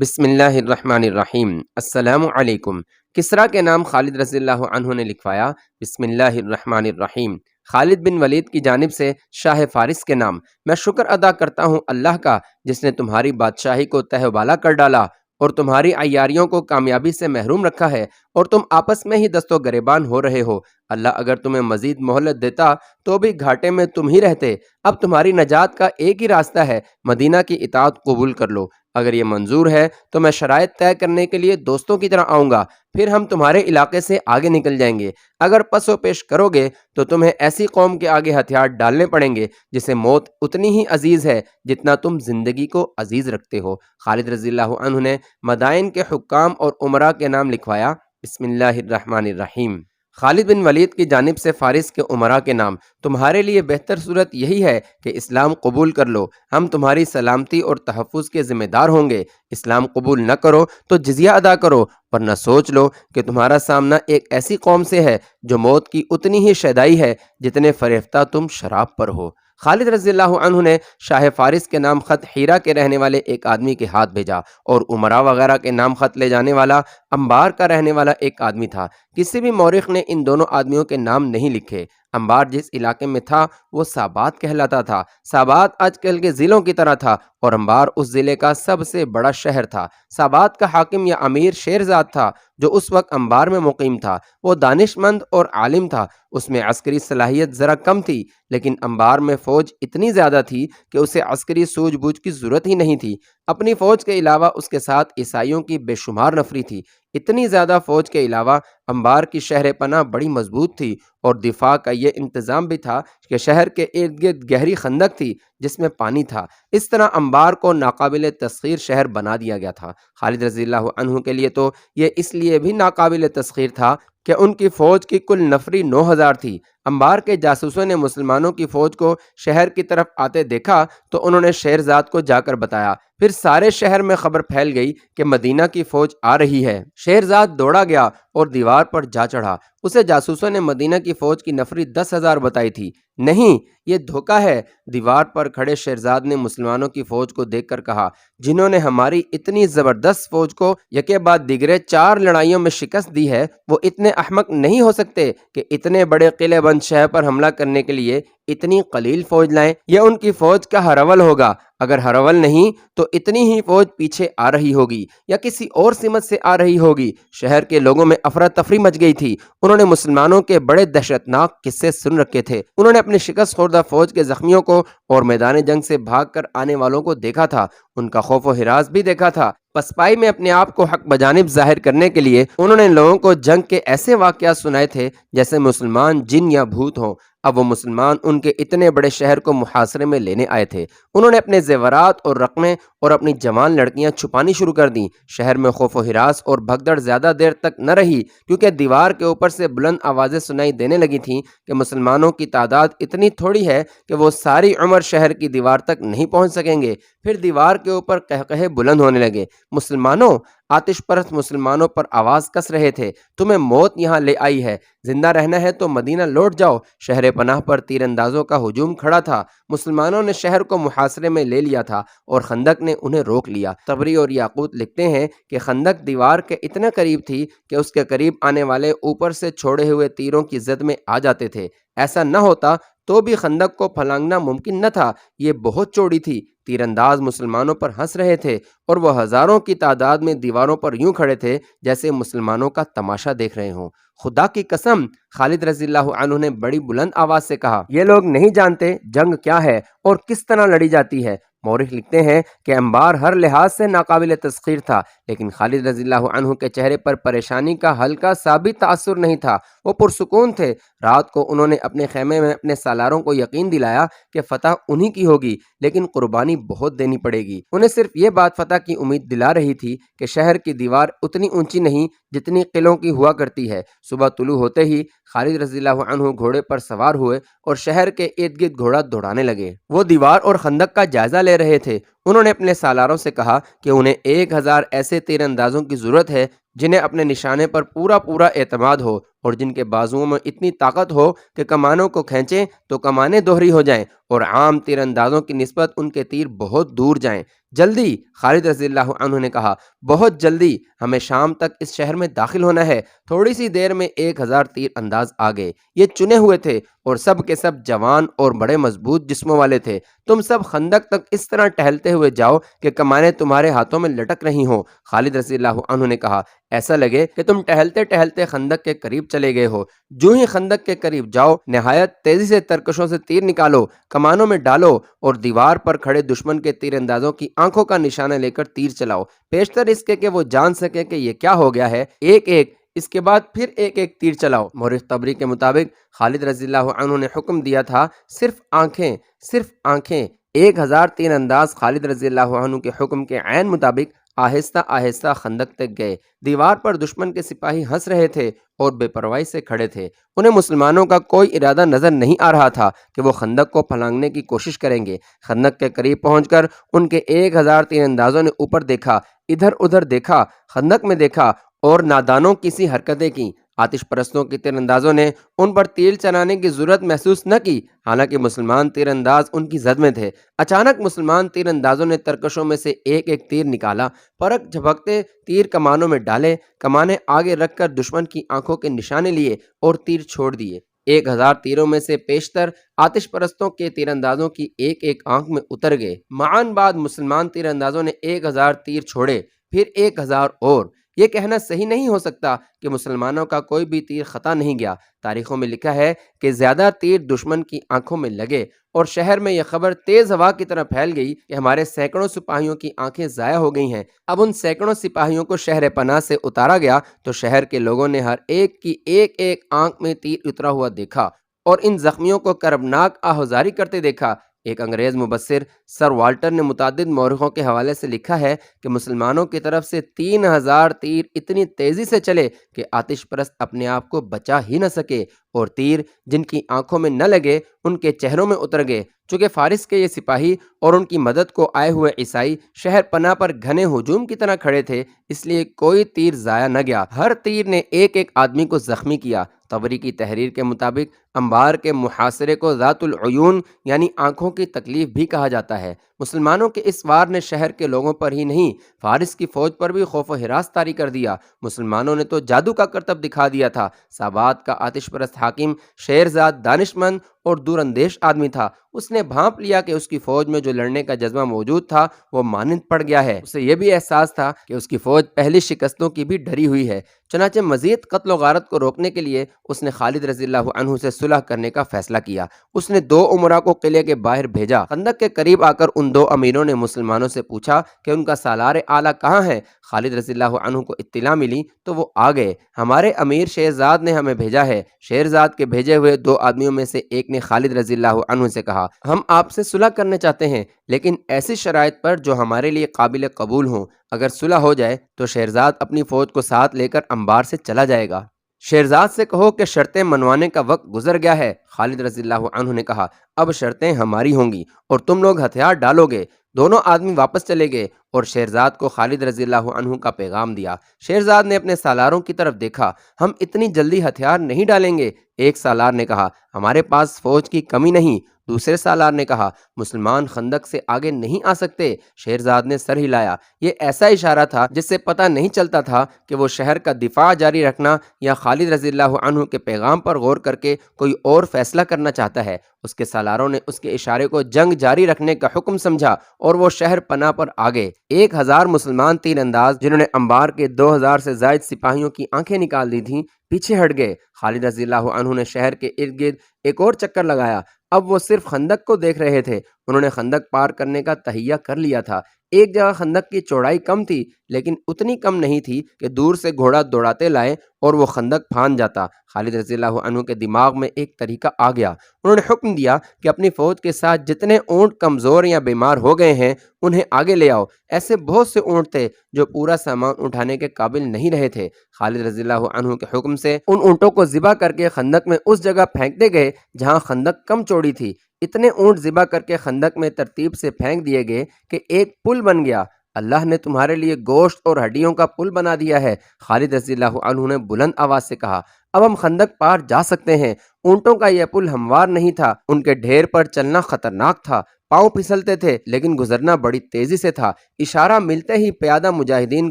بسم اللہ الرحمن الرحیم۔ السلام علیکم۔ کسریٰ کے نام خالد رضی اللہ عنہ نے لکھوایا بسم اللہ الرحمن الرحیم۔ خالد بن ولید کی جانب سے شاہ فارس کے نام۔ میں شکر ادا کرتا ہوں اللہ کا جس نے تمہاری بادشاہی کو تہ و بالا کر ڈالا اور تمہاری عیاریوں کو کامیابی سے محروم رکھا ہے اور تم آپس میں ہی دست و گریبان ہو رہے ہو۔ اللہ اگر تمہیں مزید مہلت دیتا تو بھی گھاٹے میں تم ہی رہتے۔ اب تمہاری نجات کا ایک ہی راستہ ہے، مدینہ کی اطاعت قبول کر لو۔ اگر یہ منظور ہے تو میں شرائط طے کرنے کے لیے دوستوں کی طرح آؤں گا، پھر ہم تمہارے علاقے سے آگے نکل جائیں گے۔ اگر پس و پیش کرو گے تو تمہیں ایسی قوم کے آگے ہتھیار ڈالنے پڑیں گے جسے موت اتنی ہی عزیز ہے جتنا تم زندگی کو عزیز رکھتے ہو۔ خالد رضی اللہ عنہ نے مدائن کے حکام اور امراء کے نام لکھوایا بسم اللہ الرحمن الرحیم۔ خالد بن ولید کی جانب سے فارس کے امراء کے نام۔ تمہارے لیے بہتر صورت یہی ہے کہ اسلام قبول کر لو، ہم تمہاری سلامتی اور تحفظ کے ذمہ دار ہوں گے۔ اسلام قبول نہ کرو تو جزیہ ادا کرو، ورنہ سوچ لو کہ تمہارا سامنا ایک ایسی قوم سے ہے جو موت کی اتنی ہی شیدائی ہے جتنے فریفتہ تم شراب پر ہو۔ خالد رضی اللہ عنہ نے شاہ فارس کے نام خط حیرہ کے رہنے والے ایک آدمی کے ہاتھ بھیجا اور امراء وغیرہ کے نام خط لے جانے والا انبار کا رہنے والا ایک آدمی تھا۔ کسی بھی مورخ نے ان دونوں آدمیوں کے نام نہیں لکھے۔ انبار جس علاقے میں تھا وہ سابات کہلاتا تھا۔ سابات آج کل کے ضلعوں کی طرح تھا اور انبار اس ضلع کا سب سے بڑا شہر تھا۔ سابات کا حاکم یا امیر شیرزاد تھا جو اس وقت انبار میں مقیم تھا۔ وہ دانش مند اور عالم تھا۔ اس میں عسکری صلاحیت ذرا کم تھی، لیکن انبار میں فوج اتنی زیادہ تھی کہ اسے عسکری سوجھ بوجھ کی ضرورت ہی نہیں تھی۔ اپنی فوج کے علاوہ اس کے ساتھ عیسائیوں کی بے شمار نفری تھی۔ اتنی زیادہ فوج کے علاوہ انبار کی شہر پناہ بڑی مضبوط تھی اور دفاع کا یہ انتظام بھی تھا کہ شہر کے ارد گرد گہری خندق تھی جس میں پانی تھا۔ اس طرح انبار کو ناقابل تسخیر شہر بنا دیا گیا تھا۔ خالد رضی اللہ عنہ کے لیے تو یہ اس لیے بھی ناقابل تسخیر تھا کہ ان کی فوج کی کل نفری 9000 تھی۔ انبار کے جاسوسوں نے مسلمانوں کی فوج کو شہر کی طرف آتے دیکھا تو انہوں نے شیرزاد کو جا کر بتایا۔ پھر سارے شہر میں خبر پھیل گئی کہ مدینہ کی فوج آ رہی ہے۔ شیرزاد دوڑا گیا اور دیوار پر جا چڑھا۔ اسے جاسوسوں نے مدینہ کی فوج کی نفری 10,000 بتائی تھی۔ نہیں، یہ دھوکہ ہے۔ دیوار پر کھڑے شیرزاد نے مسلمانوں کی فوج کو دیکھ کر کہا، جنہوں نے ہماری اتنی زبردست فوج کو یکے بعد دیگرے 4 لڑائیوں میں شکست دی ہے، وہ اتنے احمق نہیں ہو سکتے کہ اتنے بڑے قلعے بند شہر پر حملہ کرنے کے لیے اتنی قلیل فوج لائیں۔ یہ ان کی فوج کا ہرول ہوگا۔ اگر ہرول نہیں تو اتنی ہی فوج پیچھے آ رہی ہوگی یا کسی اور سمت سے آ رہی ہوگی۔ شہر کے لوگوں میں افراتفری مچ گئی تھی۔ انہوں نے مسلمانوں کے بڑے دہشتناک قصے سن رکھے تھے۔ انہوں نے اپنی شکست خوردہ فوج کے زخمیوں کو اور میدان جنگ سے بھاگ کر آنے والوں کو دیکھا تھا، ان کا خوف و ہراس بھی دیکھا تھا۔ پسپائی میں اپنے آپ کو حق بجانب ظاہر کرنے کے لیے انہوں نے لوگوں کو جنگ کے ایسے واقعات سنائے تھے جیسے مسلمان جن یا بھوت ہوں۔ اب وہ مسلمان ان کے اتنے بڑے شہر کو محاصرے میں لینے آئے تھے۔ انہوں نے اپنے زیورات اور رقمیں اور اپنی جوان لڑکیاں چھپانی شروع کر دیں۔ شہر میں خوف و ہراس اور بھگدڑ زیادہ دیر تک نہ رہی، کیونکہ دیوار کے اوپر سے بلند آوازیں سنائی دینے لگی تھیں کہ مسلمانوں کی تعداد اتنی تھوڑی ہے کہ وہ ساری عمر شہر کی دیوار تک نہیں پہنچ سکیں گے۔ پھر دیوار کے اوپر قہقہے بلند ہونے لگے۔ مسلمانوں، آتش پرست مسلمانوں پر آواز کس رہے تھے، تمہیں موت یہاں لے آئی ہے، زندہ رہنا ہے تو مدینہ لوٹ جاؤ۔ شہر پناہ پر تیر اندازوں کا ہجوم کھڑا تھا۔ مسلمانوں نے شہر کو محاصرے میں لے لیا تھا اور خندق نے انہیں روک لیا۔ طبری اور یاقوت لکھتے ہیں کہ خندق دیوار کے اتنے قریب تھی کہ اس کے قریب آنے والے اوپر سے چھوڑے ہوئے تیروں کی زد میں آ جاتے تھے۔ ایسا نہ ہوتا تو بھی خندق کو پھلانگنا ممکن نہ تھا، یہ بہت چوڑی تھی۔ تیر انداز مسلمانوں پر ہنس رہے تھے اور وہ ہزاروں کی تعداد میں دیواروں پر یوں کھڑے تھے جیسے مسلمانوں کا تماشا دیکھ رہے ہوں۔ خدا کی قسم، خالد رضی اللہ عنہ نے بڑی بلند آواز سے کہا، یہ لوگ نہیں جانتے جنگ کیا ہے اور کس طرح لڑی جاتی ہے۔ مورخ لکھتے ہیں کہ انبار ہر لحاظ سے ناقابل تسخیر تھا، لیکن خالد رضی اللہ عنہ کے چہرے پر پریشانی کا ہلکا سا بھی تاثر نہیں تھا۔ وہ پرسکون تھے۔ رات کو انہوں نے اپنے خیمے میں اپنے سالاروں کو یقین دلایا کہ فتح انہی کی ہوگی، لیکن قربانی بہت دینی پڑے گی۔ انہیں صرف یہ بات فتح کی امید دلا رہی تھی کہ شہر کی دیوار اتنی اونچی نہیں جتنی قلعوں کی ہوا کرتی ہے۔ صبح طلوع ہوتے ہی خالد رضی اللہ عنہ گھوڑے پر سوار ہوئے اور شہر کے ارد گرد گھوڑا دوڑانے لگے۔ وہ دیوار اور خندق کا جائزہ لے رہے تھے۔ انہوں نے اپنے سالاروں سے کہا کہ انہیں 1000 ایسے تیر اندازوں کی ضرورت ہے جنہیں اپنے نشانے پر پورا اعتماد ہو اور جن کے بازوؤں میں اتنی طاقت ہو کہ کمانوں کو کھینچیں تو کمانیں دوہری ہو جائیں اور عام تیر اندازوں کی نسبت ان کے تیر بہت دور جائیں۔ جلدی، خالد رضی اللہ عنہ نے کہا، بہت جلدی، ہمیں شام تک اس شہر میں داخل ہونا ہے۔ تھوڑی سی دیر میں 1000 تیر انداز آ گئے۔ یہ چنے ہوئے تھے اور سب کے سب جوان اور بڑے مضبوط جسموں والے تھے۔ تم سب خندق تک اس طرح ٹہلتے ہوئے جاؤ کہ کمانیں تمہارے ہاتھوں میں لٹک رہی ہوں۔ خالد رضی اللہ عنہ نے کہا، ایسا لگے کہ تم ٹہلتے ٹہلتے خندق کے قریب چلے گئے ہو۔ جو ہی خندق کے قریب جاؤ، نہایت تیزی سے ترکشوں سے تیر نکالو، کمانوں میں ڈالو اور دیوار پر کھڑے دشمن کے تیر اندازوں کی آنکھوں کا نشانہ لے کر تیر چلاؤ، پیشتر اس کے کہ وہ جان سکے کہ یہ کیا ہو گیا ہے۔ ایک ایک، اس کے بعد پھر ایک ایک تیر چلاؤ۔ مورخ طبری کے مطابق خالد رضی اللہ عنہ نے حکم دیا تھا، صرف آنکھیں، صرف آنکھیں۔ 1000 تیر انداز خالد رضی اللہ عنہ کے حکم کے عین مطابق آہستہ آہستہ خندق تک گئے۔ دیوار پر دشمن کے سپاہی ہنس رہے تھے اور بے پرواہی سے کھڑے تھے۔ انہیں مسلمانوں کا کوئی ارادہ نظر نہیں آ رہا تھا کہ وہ خندق کو پھلانگنے کی کوشش کریں گے۔ خندق کے قریب پہنچ کر ان کے 1000 تیر اندازوں نے اوپر دیکھا، ادھر ادھر دیکھا، خندق میں دیکھا اور نادانوں کی سی حرکتیں کی۔ آتش پرستوں کے تیر اندازوں نے ان پر تیر چلانے کی ضرورت محسوس نہ کی، حالانکہ مسلمان تیر انداز ان کی زد میں تھے۔ اچانک مسلمان تیر اندازوں نے ترکشوں میں سے ایک ایک تیر نکالا، پرک جھپکتے تیر کمانوں میں ڈالے، کمانیں آگے رکھ کر دشمن کی آنکھوں کے نشانے لیے اور تیر چھوڑ دیے۔ 1000 تیروں میں سے پیشتر آتش پرستوں کے تیر اندازوں کی ایک ایک آنکھ میں اتر گئے۔ معاً بعد مسلمان تیر اندازوں نے 1000 تیر چھوڑے، پھر 1000 اور۔ یہ کہنا صحیح نہیں ہو سکتا کہ مسلمانوں کا کوئی بھی تیر خطا نہیں گیا۔ تاریخوں میں لکھا ہے کہ زیادہ تیر دشمن کی آنکھوں میں لگے اور شہر میں یہ خبر تیز ہوا کی طرح پھیل گئی کہ ہمارے سینکڑوں سپاہیوں کی آنکھیں ضائع ہو گئی ہیں۔ اب ان سینکڑوں سپاہیوں کو شہر پناہ سے اتارا گیا تو شہر کے لوگوں نے ہر ایک کی ایک ایک آنکھ میں تیر اترا ہوا دیکھا اور ان زخمیوں کو کربناک آہوزاری کرتے دیکھا۔ ایک انگریز مبصر سر والٹر نے متعدد مورخوں کے حوالے سے لکھا ہے کہ مسلمانوں کی طرف سے 3000 تیر اتنی تیزی سے چلے کہ آتش پرست اپنے آپ کو بچا ہی نہ سکے اور تیر جن کی آنکھوں میں نہ لگے ان کے چہروں میں اتر گئے۔ چونکہ فارس کے یہ سپاہی اور ان کی مدد کو آئے ہوئے عیسائی شہر پناہ پر گھنے ہجوم کی طرح کھڑے تھے، اس لیے کوئی تیر ضائع نہ گیا۔ ہر تیر نے ایک ایک آدمی کو زخمی کیا۔ طبری کی تحریر کے مطابق انبار کے محاصرے کو ذات العیون یعنی آنکھوں کی تکلیف بھی کہا جاتا ہے۔ مسلمانوں کے اس وار نے شہر کے لوگوں پر ہی نہیں، فارس کی فوج پر بھی خوف و ہراس طاری کر دیا۔ مسلمانوں نے تو جادو کا کرتب دکھا دیا تھا۔ ساوات کا آتش پرست حاکم شیرزاد دانشمند اور دور اندیش آدمی تھا۔ اس نے بھانپ لیا کہ اس کی فوج میں جو لڑنے کا جذبہ موجود تھا وہ مانند پڑ گیا ہے۔ اسے یہ بھی احساس تھا کہ اس کی فوج پہلی شکستوں کی بھی ڈری ہوئی ہے۔ چنانچہ مزید قتل و غارت کو روکنے کے لیے اس نے خالد رضی اللہ عنہ سے صلح کرنے کا فیصلہ کیا۔ اس نے 2 امراء کو قلعے کے باہر بھیجا۔ خندق کے قریب آ کر ان 2 امیروں نے مسلمانوں سے پوچھا کہ ان کا سالار اعلیٰ کہاں ہے۔ خالد رضی اللہ عنہ کو اطلاع ملی تو وہ آ گئے۔ ہمارے امیر شیرزاد نے ہمیں بھیجا ہے۔ شیرزاد کے بھیجے ہوئے 2 آدمیوں میں سے ایک نے خالد رضی اللہ عنہ سے کہا، ہم آپ سے صلح کرنے چاہتے ہیں لیکن ایسی شرائط پر جو ہمارے لیے قابل قبول ہوں۔ اگر صلح ہو جائے تو شیرزاد اپنی فوج کو ساتھ لے کر انبار سے چلا جائے گا۔ شیرزاد سے کہو کہ شرطیں منوانے کا وقت گزر گیا ہے۔ خالد رضی اللہ عنہ نے کہا، اب شرطیں ہماری ہوں گی اور تم لوگ ہتھیار ڈالو گے۔ دونوں آدمی واپس چلے گئے اور شیرزاد کو خالد رضی اللہ عنہ کا پیغام دیا۔ شیرزاد نے اپنے سالاروں کی طرف دیکھا، ہم اتنی جلدی ہتھیار نہیں ڈالیں گے۔ ایک سالار نے کہا، ہمارے پاس فوج کی کمی نہیں۔ دوسرے سالار نے کہا، مسلمان خندق سے آگے نہیں آ سکتے۔ شیرزاد نے سر ہلایا۔ یہ ایسا اشارہ تھا جس سے پتہ نہیں چلتا تھا کہ وہ شہر کا دفاع جاری رکھنا یا خالد رضی اللہ عنہ کے پیغام پر غور کر کے کوئی اور فیصلہ کرنا چاہتا ہے۔ اس کے سالاروں نے اس کے اشارے کو جنگ جاری رکھنے کا حکم سمجھا اور وہ شہر پناہ پر آ گئے۔ 1000 مسلمان تیر انداز جنہوں نے انبار کے 2000 سے زائد سپاہیوں کی آنکھیں نکال دی تھیں پیچھے ہٹ گئے۔ خالد رضی اللہ عنہ نے شہر کے ارد گرد ایک اور چکر لگایا۔ اب وہ صرف خندق کو دیکھ رہے تھے۔ انہوں نے خندق پار کرنے کا تہیہ کر لیا تھا۔ ایک جگہ خندق کی چوڑائی کم تھی لیکن اتنی کم نہیں تھی کہ دور سے گھوڑا دوڑاتے لائے اور وہ خندق پھاند جاتا۔ خالد رضی اللہ عنہ کے دماغ میں ایک طریقہ آ گیا۔ انہوں نے حکم دیا کہ اپنی فوج کے ساتھ جتنے اونٹ کمزور یا بیمار ہو گئے ہیں انہیں آگے لے آؤ۔ ایسے بہت سے اونٹ تھے جو پورا سامان اٹھانے کے قابل نہیں رہے تھے۔ خالد رضی اللہ عنہ کے حکم سے ان اونٹوں کو ذبح کر کے خندق میں اس جگہ پھینکتے گئے جہاں خندق کم چوڑی تھی۔ اتنے اونٹ ذبح کر کے خندق میں ترتیب سے پھینک دیے گئے کہ ایک پل بن گیا۔ اللہ نے تمہارے لیے گوشت اور ہڈیوں کا پل بنا دیا ہے۔ خالد رضی اللہ عنہ نے بلند آواز سے کہا، اب ہم خندق پار جا سکتے ہیں۔ اونٹوں کا یہ پل ہموار نہیں تھا، ان کے ڈھیر پر چلنا خطرناک تھا، پاؤں پھسلتے تھے لیکن گزرنا بڑی تیزی سے تھا۔ اشارہ ملتے ہی پیادہ مجاہدین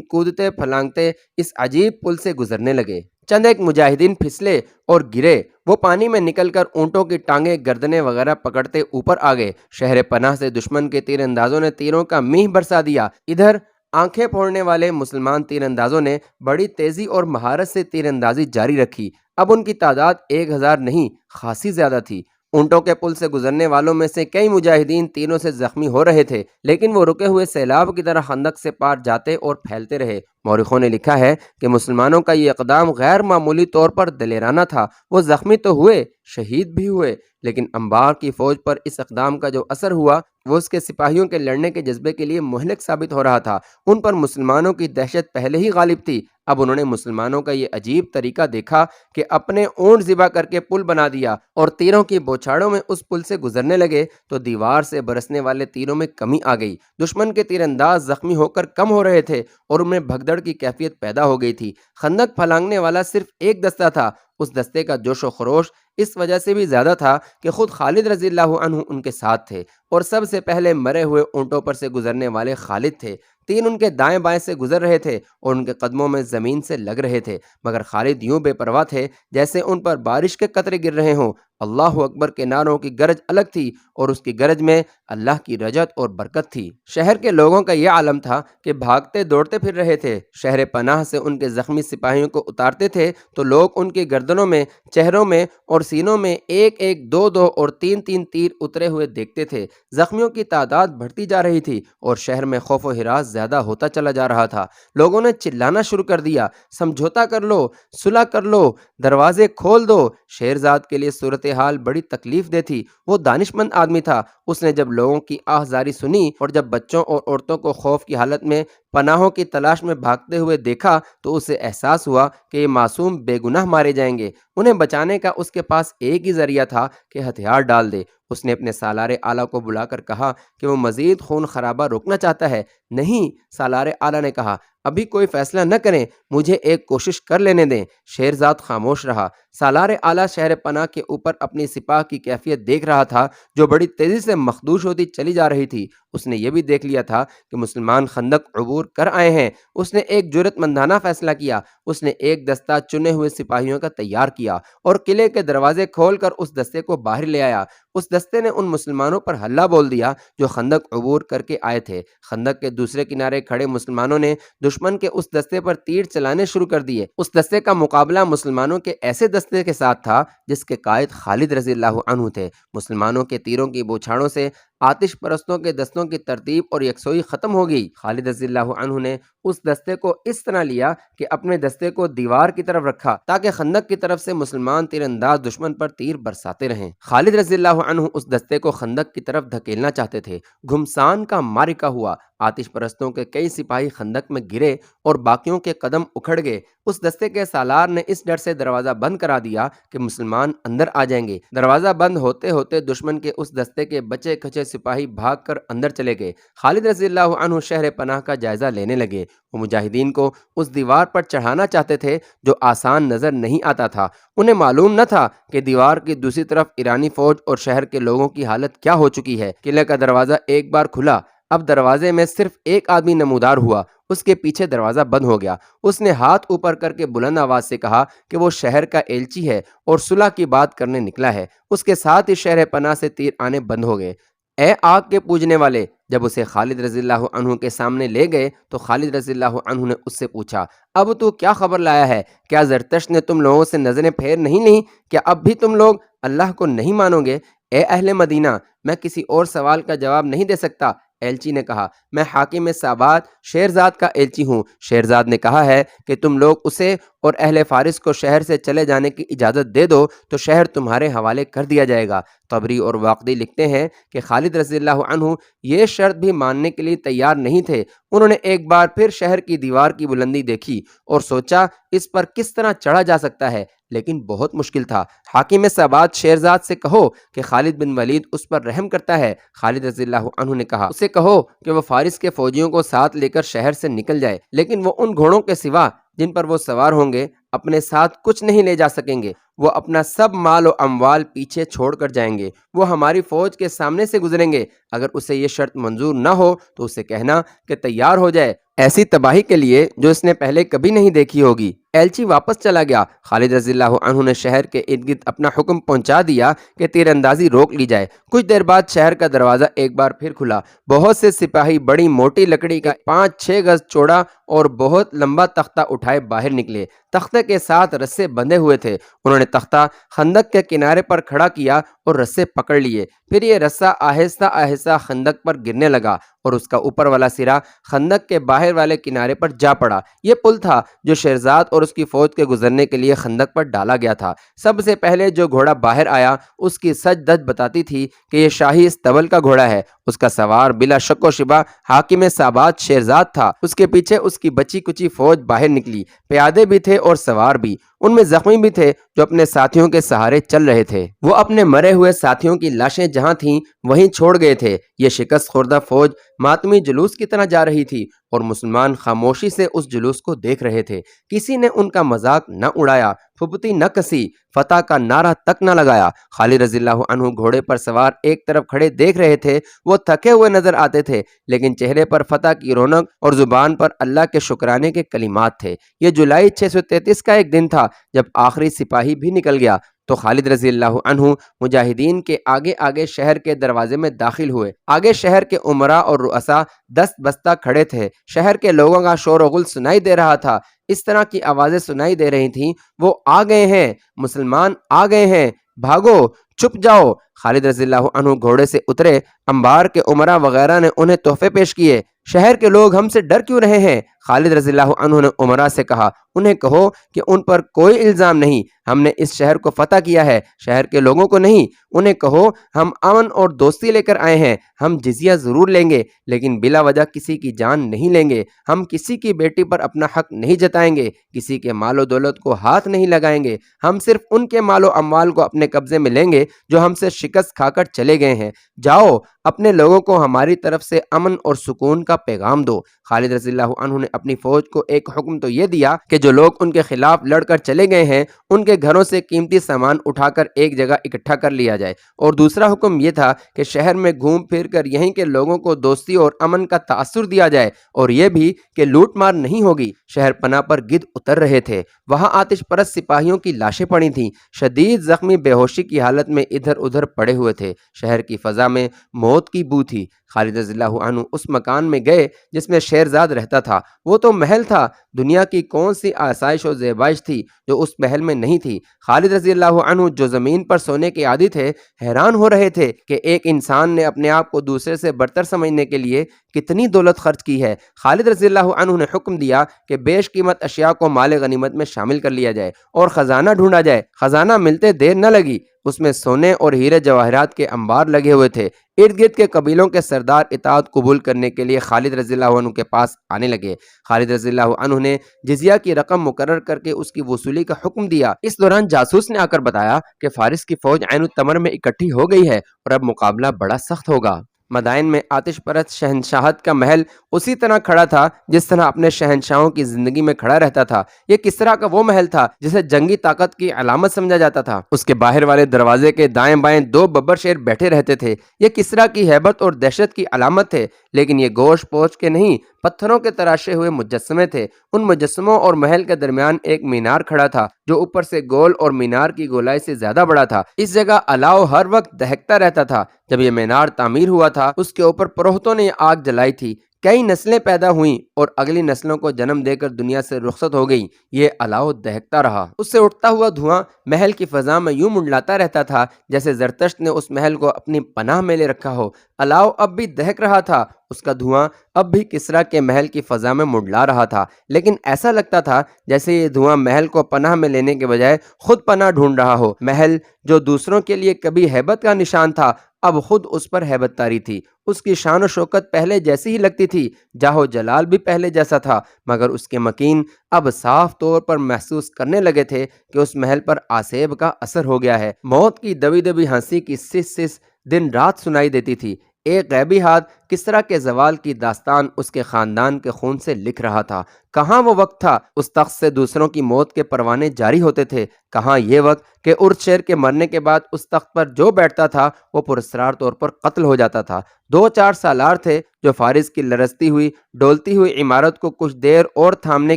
کودتے پھلانگتے اس عجیب پل سے گزرنے لگے۔ چند ایک مجاہدین پھسلے اور گرے، وہ پانی میں نکل کر اونٹوں کی ٹانگیں گردنیں وغیرہ پکڑتے اوپر آ گئے۔ شہر پناہ سے دشمن کے تیر اندازوں نے تیروں کا میہ برسا دیا۔ ادھر آنکھیں پھوڑنے والے مسلمان تیر اندازوں نے بڑی تیزی اور مہارت سے تیر اندازی جاری رکھی۔ اب ان کی تعداد 1000 نہیں، خاصی زیادہ تھی۔ اونٹوں کے پل سے گزرنے والوں میں سے کئی مجاہدین تیروں سے زخمی ہو رہے تھے، لیکن وہ رکے ہوئے سیلاب کی طرح خندق سے پار جاتے اور پھیلتے رہے۔ مورخوں نے لکھا ہے کہ مسلمانوں کا یہ اقدام غیر معمولی طور پر دلیرانہ تھا۔ وہ زخمی تو ہوئے، شہید بھی ہوئے، لیکن انبار کی فوج پر اس اقدام کا جو اثر ہوا وہ اس کے سپاہیوں کے لڑنے کے جذبے کے لیے مہلک ثابت ہو رہا تھا۔ ان پر مسلمانوں کی دہشت پہلے ہی غالب تھی، اب انہوں نے مسلمانوں کا یہ عجیب طریقہ دیکھا کہ اپنے اونٹ ذبح کر کے پل بنا دیا اور تیروں کی بوچھاڑوں میں اس پل سے گزرنے لگے تو دیوار سے برسنے والے تیروں میں کمی آ گئی۔ دشمن کے تیر انداز زخمی ہو کر کم ہو رہے تھے اور ان میں بھگدڑ کی کیفیت پیدا ہو گئی تھی۔ خندق پھلانگنے والا صرف ایک دستہ تھا، اس دستے کا جوش و خروش اس وجہ سے بھی زیادہ تھا کہ خود خالد رضی اللہ عنہ ان کے ساتھ تھے اور سب سے پہلے مرے ہوئے اونٹوں پر سے گزرنے والے خالد تھے۔ تین ان کے دائیں بائیں سے گزر رہے تھے اور ان کے قدموں میں زمین سے لگ رہے تھے، مگر خالد یوں بے پرواہ تھے جیسے ان پر بارش کے قطرے گر رہے ہوں۔ اللہ اکبر کے نعروں کی گرج الگ تھی اور اس کی گرج میں اللہ کی رجت اور برکت تھی۔ شہر کے لوگوں کا یہ عالم تھا کہ بھاگتے دوڑتے پھر رہے تھے۔ شہر پناہ سے ان کے زخمی سپاہیوں کو اتارتے تھے تو لوگ ان کی گردنوں میں، چہروں میں اور سینوں میں ایک ایک، دو دو اور تین تین تیر اترے ہوئے دیکھتے تھے۔ زخمیوں کی تعداد بڑھتی جا رہی تھی اور شہر میں خوف و ہراس زیادہ ہوتا چلا جا رہا تھا۔ لوگوں نے چلانا شروع کر دیا، سمجھوتا کر لو، صلح کر لو، دروازے کھول دو۔ شیرزاد کے لیے صورتحال بڑی تکلیف دہ تھی۔ وہ دانش مند آدمی تھا، اس نے جب لوگوں کی آہ زاری سنی اور جب بچوں اور عورتوں کو خوف کی حالت میں پناہوں کی تلاش میں بھاگتے ہوئے دیکھا تو اسے احساس ہوا کہ یہ معصوم بے گناہ مارے جائیں گے۔ انہیں بچانے کا اس کے پاس ایک ہی ذریعہ تھا کہ ہتھیار ڈال دے۔ اس نے اپنے سالار اعلیٰ کو بلا کر کہا کہ وہ مزید خون خرابہ روکنا چاہتا ہے۔ نہیں، سالار اعلیٰ نے کہا، ابھی کوئی فیصلہ نہ کریں، مجھے ایک کوشش کر لینے دیں۔ شیرزاد خاموش رہا۔ سالار اعلیٰ شہر پناہ کے اوپر اپنی سپاہ کی کیفیت دیکھ رہا تھا جو بڑی تیزی سے مخدوش ہوتی چلی جا رہی تھی۔ اس نے یہ بھی دیکھ لیا تھا کہ مسلمان خندق عبور کر آئے ہیں۔ اس نے ایک جرأت مندانہ فیصلہ کیا۔ اس نے ایک دستہ چنے ہوئے سپاہیوں کا تیار کیا اور قلعے کے دروازے کھول کر اس دستے کو باہر لے آیا۔ اس دستے نے ان مسلمانوں پر حلہ بول دیا جو خندق عبور کر کے آئے تھے۔ خندق کے دوسرے کنارے کھڑے مسلمانوں نے دشمن کے اس دستے پر تیر چلانے شروع کر دیے۔ اس دستے کا مقابلہ مسلمانوں کے ایسے دستے کے ساتھ تھا جس کے قائد خالد رضی اللہ عنہ تھے۔ مسلمانوں کے تیروں کی بوچھاڑوں سے آتش پرستوں کے دستوں کی ترتیب اور یکسوئی ختم ہو گئی۔ خالد رضی اللہ عنہ نے اس دستے کو اس طرح لیا کہ اپنے دستے کو دیوار کی طرف رکھا تاکہ خندق کی طرف سے مسلمان تیر انداز دشمن پر تیر برساتے رہیں۔ خالد رضی اللہ عنہ اس دستے کو خندق کی طرف دھکیلنا چاہتے تھے۔ گھمسان کا معرکہ ہوا۔ آتش پرستوں کے کئی سپاہی خندق میں گرے اور باقیوں کے قدم اکھڑ گئے۔ اس دستے کے سالار نے اس ڈر سے دروازہ بند کرا دیا کہ مسلمان اندر آ جائیں گے۔ دروازہ بند ہوتے ہوتے دشمن کے اس دستے کے بچے کھچے سپاہی بھاگ کر اندر چلے گئے۔ خالد رضی اللہ عنہ شہر پناہ کا جائزہ لینے لگے۔ وہ مجاہدین کو اس دیوار پر چڑھانا چاہتے تھے جو آسان نظر نہیں آتا تھا۔ انہیں معلوم نہ تھا کہ دیوار کی دوسری طرف ایرانی فوج اور شہر کے لوگوں کی حالت کیا ہو چکی ہے۔ قلعے کا دروازہ ایک بار کھلا، اب دروازے میں صرف ایک آدمی نمودار ہوا۔ اس کے پیچھے دروازہ بند ہو گیا۔ اس نے ہاتھ اوپر کر کے بلند آواز سے کہا کہ وہ شہر کا ایلچی ہے اور صلح کی بات کرنے نکلا ہے۔ اس کے ساتھ ہی شہر پناہ سے تیر آنے بند ہو گئے۔ اے آگ کے پوجنے والے! جب اسے خالد رضی اللہ عنہ کے سامنے لے گئے تو خالد رضی اللہ عنہ نے اس سے پوچھا، اب تو کیا خبر لایا ہے؟ کیا زرتشت نے تم لوگوں سے نظریں پھیر نہیں لیں؟ کیا اب بھی تم لوگ اللہ کو نہیں مانو گے؟ اے اہل مدینہ، میں کسی اور سوال کا جواب نہیں دے سکتا۔ ایلچی نے کہا، میں حاکم سابات شیرزاد کا ایلچی ہوں۔ شیرزاد نے کہا ہے کہ تم لوگ اسے اور اہل فارس کو شہر سے چلے جانے کی اجازت دے دو تو شہر تمہارے حوالے کر دیا جائے گا۔ طبری اور واقدی لکھتے ہیں کہ خالد رضی اللہ عنہ یہ شرط بھی ماننے کے لیے تیار نہیں تھے۔ انہوں نے ایک بار پھر شہر کی دیوار کی بلندی دیکھی اور سوچا اس پر کس طرح چڑھا جا سکتا ہے، لیکن بہت مشکل تھا۔ حاکم سابات شیرزاد سے کہو کہ خالد بن ولید اس پر رحم کرتا ہے۔ خالد رضی اللہ عنہ نے کہا، اسے کہو کہ وہ فارس کے فوجیوں کو ساتھ لے کر شہر سے نکل جائے، لیکن وہ ان گھوڑوں کے سوا جن پر وہ سوار ہوں گے اپنے ساتھ کچھ نہیں لے جا سکیں گے، وہ اپنا سب مال و اموال پیچھے چھوڑ کر جائیں گے، وہ ہماری فوج کے سامنے سے گزریں گے، اگر اسے یہ شرط منظور نہ ہو تو اسے کہنا کہ تیار ہو جائے ایسی تباہی کے لیے جو اس نے پہلے کبھی نہیں دیکھی ہوگی۔ ایلچی واپس چلا گیا۔ خالد رضی اللہ عنہ نے شہر کے ارد گرد اپنا حکم پہنچا دیا کہ تیر اندازی روک لی جائے۔ کچھ دیر بعد شہر کا دروازہ ایک بار پھر کھلا۔ بہت سے سپاہی بڑی موٹی لکڑی کا 5-6 گز چوڑا اور بہت لمبا تختہ اٹھائے باہر نکلے۔ تختے کے ساتھ رسے بندھے ہوئے تھے۔ انہوں نے تختہ خندق کے کنارے پر کھڑا کیا اور رسے پکڑ لیے۔ پھر یہ رسہ آہستہ آہستہ خندق پر گرنے لگا اور اس کا اوپر والا سرا خندق کے باہر والے کنارے پر جا پڑا۔ یہ پل تھا جو شہرزاد اور اس کی فوج کے گزرنے کے لیے خندق پر ڈالا گیا تھا۔ سب سے پہلے جو گھوڑا باہر آیا اس کی سج دج بتاتی تھی کہ یہ شاہی استبل کا گھوڑا ہے۔ اس کا سوار بلا شک و شبہ حاکم سابات شہرزاد تھا۔ اس کے پیچھے اس کی بچی کچی فوج باہر نکلی۔ پیادے بھی تھے اور سوار بھی، ان میں زخمی بھی تھے جو اپنے ساتھیوں کے سہارے چل رہے تھے۔ وہ اپنے مرے ہوئے ساتھیوں کی لاشیں جہاں تھیں وہیں چھوڑ گئے تھے۔ یہ شکست خوردہ فوج ماتمی جلوس کی طرح جا رہی تھی اور مسلمان خاموشی سے اس جلوس کو دیکھ رہے تھے۔ کسی نے ان کا مذاق نہ اڑایا، پھپتی نہ کسی، فتح کا نعرہ تک نہ لگایا۔ خالد رضی اللہ عنہ گھوڑے پر سوار ایک طرف کھڑے دیکھ رہے تھے۔ وہ تھکے ہوئے نظر آتے تھے لیکن چہرے پر فتح کی رونق اور زبان پر اللہ کے شکرانے کے کلمات تھے۔ یہ جولائی 633 کا ایک دن تھا جب آخری سپاہی بھی نکل گیا تو خالد رضی اللہ عنہ مجاہدین کے آگے آگے شہر کے دروازے میں داخل ہوئے۔ آگے شہر کے امراء اور رؤساء دست بستہ کھڑے تھے۔ شہر کے لوگوں کا شور و غل سنائی دے رہا تھا۔ اس طرح کی آوازیں سنائی دے رہی تھیں، وہ آ گئے ہیں، مسلمان آ گئے ہیں، بھاگو، چھپ جاؤ۔ خالد رضی اللہ عنہ گھوڑے سے اترے۔ انبار کے امراء وغیرہ نے انہیں تحفے پیش کیے۔ شہر کے لوگ ہم سے ڈر کیوں رہے ہیں؟ خالد رضی اللہ عنہ نے امراء سے کہا، انہیں کہو کہ ان پر کوئی الزام نہیں، ہم نے اس شہر کو فتح کیا ہے، شہر کے لوگوں کو نہیں۔ انہیں کہو ہم امن اور دوستی لے کر آئے ہیں، ہم جزیہ ضرور لیں گے لیکن بلا وجہ کسی کی جان نہیں لیں گے، ہم کسی کی بیٹی پر اپنا حق نہیں جتائیں گے، کسی کے مال و دولت کو ہاتھ نہیں لگائیں گے، ہم صرف ان کے مال و اموال کو اپنے قبضے میں لیں گے جو ہم سے شکست کھا کر چلے گئے ہیں۔ جاؤ اپنے لوگوں کو ہماری طرف سے امن اور سکون کا پیغام دو۔ خالد رضی اللہ عنہ نے اپنی فوج کو ایک حکم تو یہ دیا کہ جو لوگ ان کے خلاف لڑ کر چلے گئے ہیں ان کے گھروں سے قیمتی سامان اٹھا کر ایک جگہ اکٹھا کر لیا جائے، اور دوسرا حکم یہ تھا کہ شہر میں گھوم پھر کر یہیں کے لوگوں کو دوستی اور امن کا تاثر دیا جائے، اور یہ بھی کہ لوٹ مار نہیں ہوگی۔ شہر پناہ پر گدھ اتر رہے تھے۔ وہاں آتش پرست سپاہیوں کی لاشیں پڑی تھیں، شدید زخمی بے ہوشی کی حالت میں ادھر ادھر پڑے ہوئے تھے۔ شہر کی فضا میں موت کی بو تھی۔ خالد رضی اللہ عنہ اس مکان میں گئے جس میں شہرزاد رہتا تھا۔ وہ تو محل تھا، دنیا کی کون سی آسائش و زیبائش تھی جو اس محل میں نہیں تھی۔ خالد رضی اللہ عنہ جو زمین پر سونے کے عادی تھے حیران ہو رہے تھے کہ ایک انسان نے اپنے آپ کو دوسرے سے برتر سمجھنے کے لیے کتنی دولت خرچ کی ہے۔ خالد رضی اللہ عنہ نے حکم دیا کہ بیش قیمت اشیاء کو مال غنیمت میں شامل کر لیا جائے اور خزانہ ڈھونڈا جائے۔ خزانہ ملتے دیر نہ لگی، اس میں سونے اور ہیرے جواہرات کے انبار لگے ہوئے تھے۔ ارد گرد کے قبیلوں کے سردار اطاعت قبول کرنے کے لیے خالد رضی اللہ عنہ کے پاس آنے لگے۔ خالد رضی اللہ عنہ نے جزیہ کی رقم مقرر کر کے اس کی وصولی کا حکم دیا۔ اس دوران جاسوس نے آ کر بتایا کہ فارس کی فوج عین التمر میں اکٹھی ہو گئی ہے اور اب مقابلہ بڑا سخت ہوگا۔ مدائن میں آتش پرست شہنشاہت کا محل اسی طرح کھڑا تھا جس طرح اپنے شہنشاہوں کی زندگی میں کھڑا رہتا تھا۔ یہ کسریٰ کا وہ محل تھا جسے جنگی طاقت کی علامت سمجھا جاتا تھا۔ اس کے باہر والے دروازے کے دائیں بائیں 2 ببر شیر بیٹھے رہتے تھے۔ یہ کسریٰ کی ہیبت اور دہشت کی علامت تھے، لیکن یہ گوشت پوش کے نہیں، پتھروں کے تراشے ہوئے مجسمے تھے۔ ان مجسموں اور محل کے درمیان ایک مینار کھڑا تھا جو اوپر سے گول اور مینار کی گولائی سے زیادہ بڑا تھا۔ اس جگہ الاؤ ہر وقت دہکتا رہتا تھا۔ جب یہ مینار تعمیر ہوا تھا اس کے اوپر پروہتوں نے آگ جلائی تھی۔ کئی نسلیں پیدا ہوئیں اور اگلی نسلوں کو جنم دے کر دنیا سے رخصت ہو گئیں۔ یہ الاؤ دہکتا رہا۔ اس سے اٹھتا ہوا دھواں محل کی فضا میں یوں منڈلاتا رہتا تھا جیسے زرتشت نے اس محل کو اپنی پناہ میں لے رکھا ہو۔ الاؤ اب بھی دہک رہا تھا، اس کا دھواں اب بھی کسریٰ کے محل کی فضا میں منڈلا رہا تھا، لیکن ایسا لگتا تھا جیسے یہ دھواں محل کو پناہ میں لینے کے بجائے خود پناہ ڈھونڈ رہا ہو۔ محل جو دوسروں کے لیے کبھی ہیبت کا نشان تھا اب خود اس پر ہیبت طاری تھی۔ اس کی شان و شوکت پہلے جیسی ہی لگتی تھی، جاہ و جلال بھی پہلے جیسا تھا، مگر اس کے مکین اب صاف طور پر محسوس کرنے لگے تھے کہ اس محل پر آسیب کا اثر ہو گیا ہے۔ موت کی دبی دبی ہنسی کی سس سس دن رات سنائی دیتی تھی۔ ایک غیبی ہاتھ کسرا کے زوال کی داستان اس کے خاندان کے خون سے لکھ رہا تھا۔ کہاں وہ وقت تھا اس تخت سے دوسروں کی موت کے پروانے جاری ہوتے تھے؟ کہاں یہ وقت کہ ارشیر کے مرنے کے بعد اس تخت پر جو بیٹھتا تھا وہ پراسرار طور پر قتل ہو جاتا تھا؟ 2-4 سالار تھے جو فارس کی لرزتی ہوئی ڈولتی ہوئی عمارت کو کچھ دیر اور تھامنے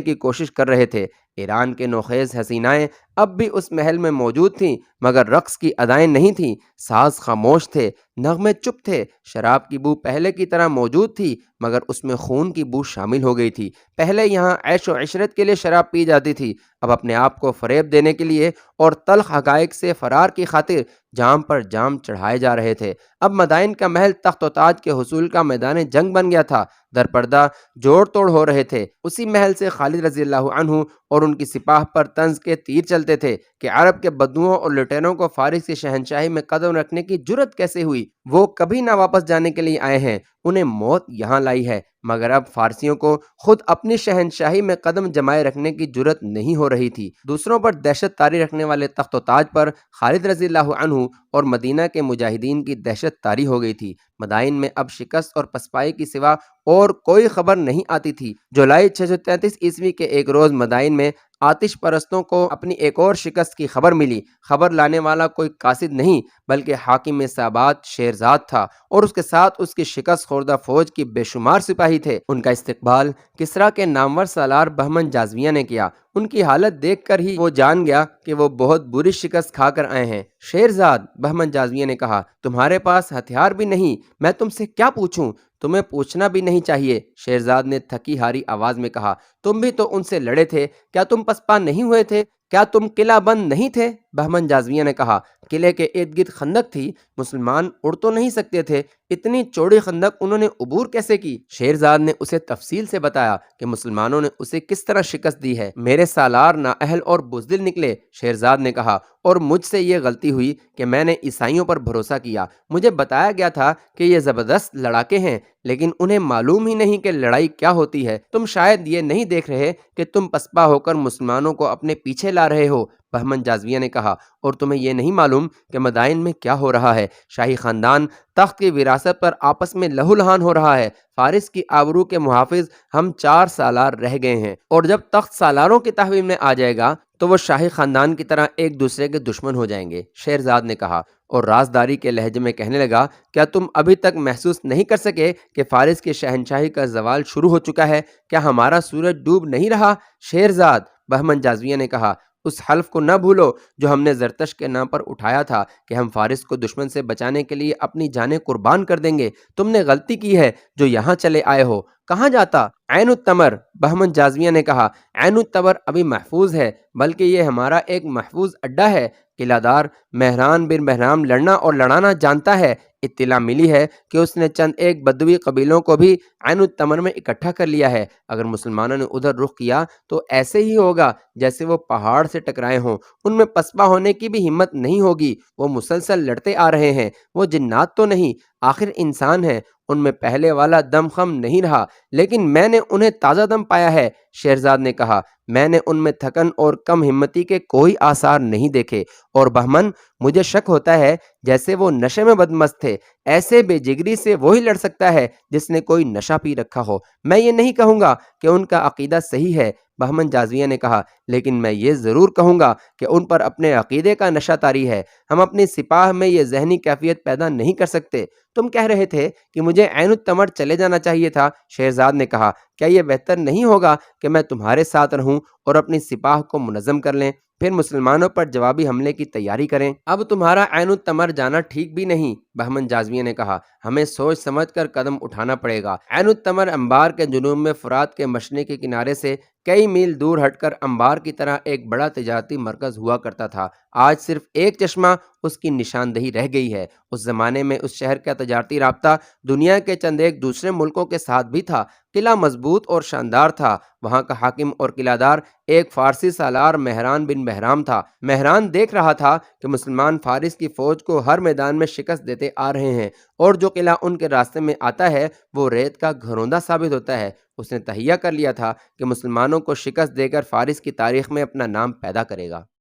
کی کوشش کر رہے تھے۔ ایران کے نوخیز حسینائیں اب بھی اس محل میں موجود تھیں، مگر رقص کی ادائیں نہیں تھیں۔ ساز خاموش تھے، نغمے چپ تھے، شراب کی بو پہلے کی طرح موجود تھی، مگر اس میں خون کی بو شامل ہو گئی تھی۔ پہلے یہاں عیش و عشرت کے لیے شراب پی جاتی تھی، اب اپنے آپ کو فریب دینے کے لیے اور تلخ حقائق سے فرار کی خاطر جام پر جام چڑھائے جا رہے تھے۔ اب مدائن کا محل تخت و تاج کے حصول کا میدان جنگ بن گیا تھا۔ در پردہ جوڑ توڑ ہو رہے تھے۔ اسی محل سے خالد رضی اللہ عنہ اور ان کی سپاہ پر طنز کے تیر چلتے تھے کہ عرب کے بدوؤں اور لٹیروں کو فارس کی شہنشاہی میں قدم رکھنے کی جرت کیسے ہوئی؟ وہ کبھی نہ واپس جانے کے لیے آئے ہیں، انہیں موت یہاں لائی ہے، مگر اب فارسیوں کو خود اپنی شہنشاہی میں قدم جمائے رکھنے کی جرت نہیں ہو رہی تھی۔ دوسروں پر دہشت طاری رکھنے والے تخت و تاج پر خالد رضی اللہ عنہ اور مدینہ کے مجاہدین کی دہشت طاری ہو گئی تھی۔ مدائن میں اب شکست اور پسپائی کی سوا اور کوئی خبر نہیں آتی تھی۔ جولائی 633 عیسوی کے ایک روز مدائن میں آتش پرستوں کو اپنی ایک اور شکست کی خبر ملی۔ خبر لانے والا کوئی قاصد نہیں بلکہ حاکم سابات شیرزاد تھا اور اس کے ساتھ اس کی شکست خوردہ فوج کی بے شمار سپاہی تھے۔ ان کا استقبال کسرا کے نامور سالار بہمن جازویہ نے کیا۔ ان کی حالت دیکھ کر ہی وہ جان گیا کہ وہ بہت بری شکست کھا کر آئے ہیں۔ شیرزاد، بہمن جازویہ نے کہا، تمہارے پاس ہتھیار بھی نہیں، میں تم سے کیا پوچھوں؟ تمہیں پوچھنا بھی نہیں چاہیے، شیرزاد نے تھکی ہاری آواز میں کہا۔ تم بھی تو ان سے لڑے تھے، کیا تم پسپا نہیں ہوئے تھے؟ کیا تم قلعہ بند نہیں تھے؟ بہمن جازویہ نے کہا، قلعے کے ارد گرد خندق تھی، مسلمان اڑ تو نہیں سکتے تھے، اتنی چوڑی خندق انہوں نے عبور کیسے کی؟ شیرزاد نے اسے تفصیل سے بتایا کہ مسلمانوں نے اسے کس طرح شکست دی ہے۔ میرے سالار نااہل اور بزدل نکلے، شیرزاد نے کہا، اور مجھ سے یہ غلطی ہوئی کہ میں نے عیسائیوں پر بھروسہ کیا۔ مجھے بتایا گیا تھا کہ یہ زبردست لڑاکے ہیں، لیکن انہیں معلوم ہی نہیں کہ لڑائی کیا ہوتی ہے۔ تم شاید یہ نہیں دیکھ رہے کہ تم پسپا ہو کر مسلمانوں کو اپنے پیچھے لا رہے ہو، بہمن جازویہ نے کہا، اور تمہیں یہ نہیں معلوم کہ مدائن میں کیا ہو رہا ہے؟ شاہی خاندان تخت کی وراثت پر آپس میں لہو لہان ہو رہا ہے۔ فارس کی آبرو کے محافظ ہم 4 سالار رہ گئے ہیں، اور جب تخت سالاروں کی تحویل میں آ جائے گا تو وہ شاہی خاندان کی طرح ایک دوسرے کے دشمن ہو جائیں گے، شیرزاد نے کہا، اور رازداری کے لہجے میں کہنے لگا، کیا تم ابھی تک محسوس نہیں کر سکے کہ فارس کی شہنشاہی کا زوال شروع ہو چکا ہے؟ کیا ہمارا سورج ڈوب نہیں رہا؟ شیرزاد، بہمن جازویہ نے کہا، اس حلف کو نہ بھولو جو ہم نے زرتش کے نام پر اٹھایا تھا کہ ہم فارس کو دشمن سے بچانے کے لیے اپنی جانیں قربان کر دیں گے۔ تم نے غلطی کی ہے جو یہاں چلے آئے ہو۔ کہاں جاتا؟ عین التمر، بہمن جازویہ نے کہا، عین التمر ابھی محفوظ ہے، بلکہ یہ ہمارا ایک محفوظ اڈا ہے۔ قلعہ دار مہران بن مہران لڑنا اور لڑانا جانتا ہے۔ اطلاع ملی ہے کہ اس نے چند ایک بدوی قبیلوں کو بھی عین التمر میں اکٹھا کر لیا ہے۔ اگر مسلمانوں نے ادھر رخ کیا تو ایسے ہی ہوگا جیسے وہ پہاڑ سے ٹکرائے ہوں۔ ان میں پسپا ہونے کی بھی ہمت نہیں ہوگی، وہ مسلسل لڑتے آ رہے ہیں۔ وہ جنات تو نہیں، آخر انسان ہیں، ان میں پہلے والا دم خم نہیں رہا، لیکن میں نے انہیں تازہ دم پایا ہے، شیرزاد نے کہا۔ میں نے ان میں تھکن اور کم ہمتی کے کوئی آثار نہیں دیکھے، اور بہمن، مجھے شک ہوتا ہے جیسے وہ نشے میں بدمست تھے۔ ایسے بے جگری سے وہی لڑ سکتا ہے جس نے کوئی نشہ پی رکھا ہو۔ میں یہ نہیں کہوں گا کہ ان کا عقیدہ صحیح ہے، بہمن جازویہ نے کہا، لیکن میں یہ ضرور کہوں گا کہ ان پر اپنے عقیدے کا نشہ طاری ہے۔ ہم اپنی سپاہ میں یہ ذہنی کیفیت پیدا نہیں کر سکتے۔ تم کہہ رہے تھے کہ مجھے عین التمر چلے جانا چاہیے تھا، شیرزاد نے کہا، کیا یہ بہتر نہیں ہوگا کہ میں تمہارے ساتھ رہوں اور اپنی سپاہ کو منظم کر لیں، پھر مسلمانوں پر جوابی حملے کی تیاری کریں؟ اب تمہارا عین التمر جانا ٹھیک بھی نہیں، بہمن جازویہ نے کہا، ہمیں سوچ سمجھ کر قدم اٹھانا پڑے گا۔ عین التمر انبار کے جنوب میں فرات کے مشرقی کنارے سے کئی میل دور ہٹ کر انبار کی طرح ایک بڑا تجارتی مرکز ہوا کرتا تھا۔ آج صرف ایک چشمہ اس کی نشاندہی رہ گئی ہے۔ اس زمانے میں اس شہر کا تجارتی رابطہ دنیا کے چند ایک دوسرے ملکوں کے ساتھ بھی تھا۔ قلعہ مضبوط اور شاندار تھا۔ وہاں کا حاکم اور قلعہ دار ایک فارسی سالار مہران بن مہرام تھا۔ مہران دیکھ رہا تھا کہ مسلمان فارس کی فوج کو ہر میدان میں شکست دیتے آ رہے ہیں، اور جو قلعہ ان کے راستے میں آتا ہے وہ ریت کا گھروندہ ثابت ہوتا ہے۔ اس نے تہیہ کر لیا تھا کہ مسلمانوں کو شکست دے کر فارس کی تاریخ میں اپنا نام پیدا کرے گا۔